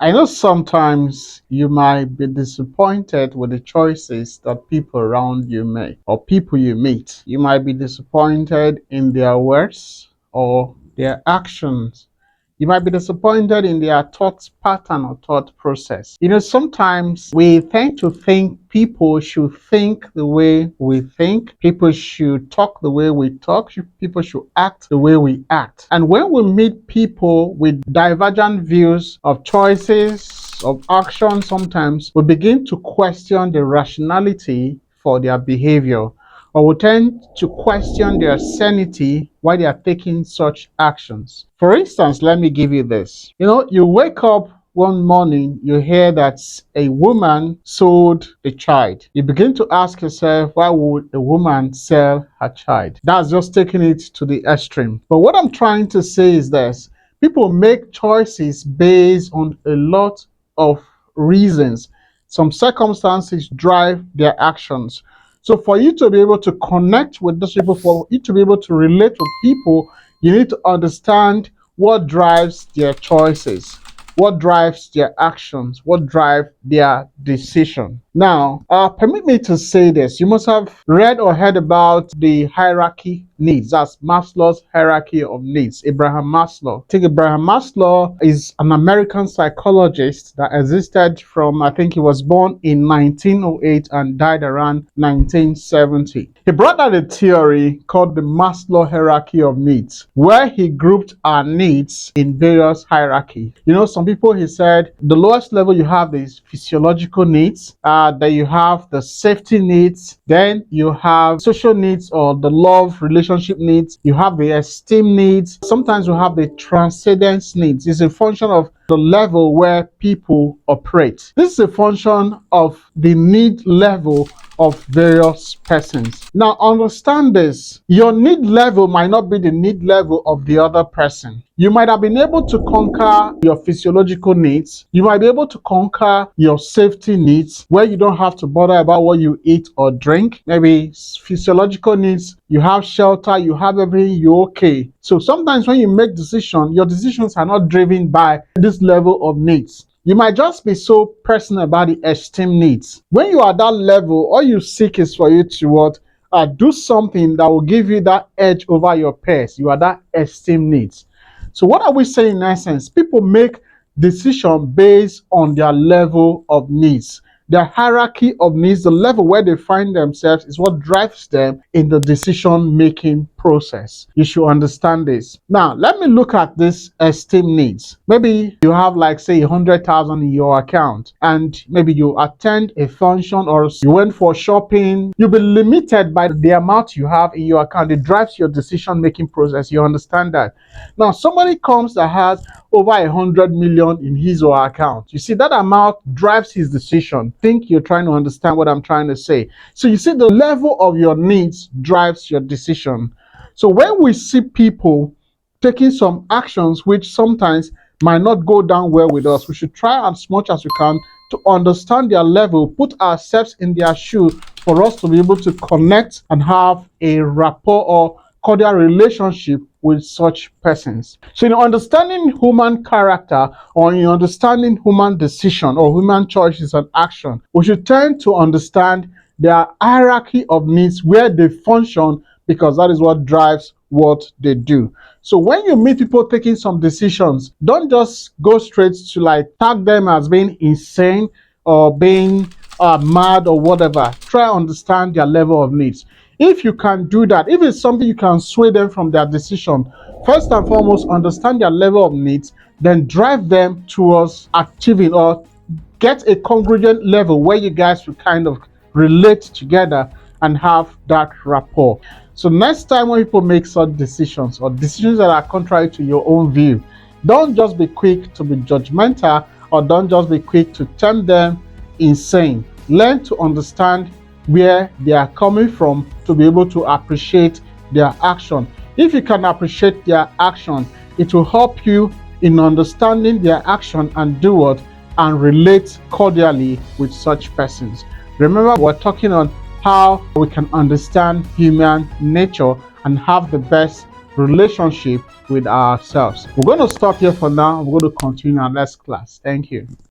I know sometimes you might be disappointed with the choices that people around you make or people you meet. You might be disappointed in their words or their actions. You might be disappointed in their thought pattern or thought process. Sometimes we tend to think people should think the way we think, people should talk the way we talk, people should act the way we act. And when we meet people with divergent views of choices, of action, sometimes we begin to question the rationality for their behavior, or will tend to question their sanity why they are taking such actions. For instance, let me give you this. You wake up one morning, you hear that a woman sold a child. You begin to ask yourself, why would a woman sell her child? That's just taking it to the extreme. But what I'm trying to say is this: people make choices based on a lot of reasons. Some circumstances drive their actions. So for you to be able to connect with those people, for you to be able to relate with people, you need to understand what drives their choices, what drives their actions, what drives their decision. Now, permit me to say this. You must have read or heard about the hierarchy needs. That's Maslow's hierarchy of needs. Abraham Maslow. I think Abraham Maslow is an American psychologist that existed from, I think he was born in 1908 and died around 1970. He brought out a theory called the Maslow hierarchy of needs, where he grouped our needs in various hierarchy. Some people, he said, the lowest level you have is physiological needs, then you have the safety needs, then you have social needs or the love relationship needs, you have the esteem needs, sometimes you have the transcendence needs. It's a function of the level where people operate. This is a function of the need level of various persons. Now understand this: your need level might not be the need level of the other person. You might have been able to conquer your physiological needs. You might be able to conquer your safety needs, where you don't have to bother about what you eat or drink. Maybe physiological needs, you have shelter, you have everything, you're okay. So sometimes when you make decisions, your decisions are not driven by this level of needs. You might just be so personal about the esteem needs. When you are at that level, all you seek is for you to do something that will give you that edge over your peers. You are that esteem needs. So what are we saying in essence? People make decisions based on their level of needs. Their hierarchy of needs, the level where they find themselves, is what drives them in the decision-making process. You should understand this. Now, let me look at this esteem needs. Maybe you have, like, say, 100,000 in your account, and maybe you attend a function or you went for shopping. You'll be limited by the amount you have in your account. It drives your decision-making process. You understand that? Now, somebody comes that has over 100 million in his or her account. You see, that amount drives his decision. I think you're trying to understand what I'm trying to say. So you see, the level of your needs drives your decision. So when we see people taking some actions which sometimes might not go down well with us, we should try as much as we can to understand their level, put ourselves in their shoe, for us to be able to connect and have a rapport or cordial relationship with such persons. So in understanding human character, or in understanding human decision or human choices and action, we should tend to understand their hierarchy of needs, where they function, because that is what drives what they do. So when you meet people taking some decisions, don't just go straight to like tag them as being insane or being mad or whatever. Try to understand their level of needs. If you can do that, if it's something you can sway them from their decision, first and foremost, understand their level of needs, then drive them towards achieving or get a congruent level where you guys will kind of relate together and have that rapport. So next time when people make such decisions or decisions that are contrary to your own view, don't just be quick to be judgmental, or don't just be quick to term them insane. Learn to understand where they are coming from to be able to appreciate their action. If you can appreciate their action, it will help you in understanding their action and do what and relate cordially with such persons. Remember, we're talking on how we can understand human nature and have the best relationship with ourselves. We're going to stop here for now. We're going to continue our next class. Thank you.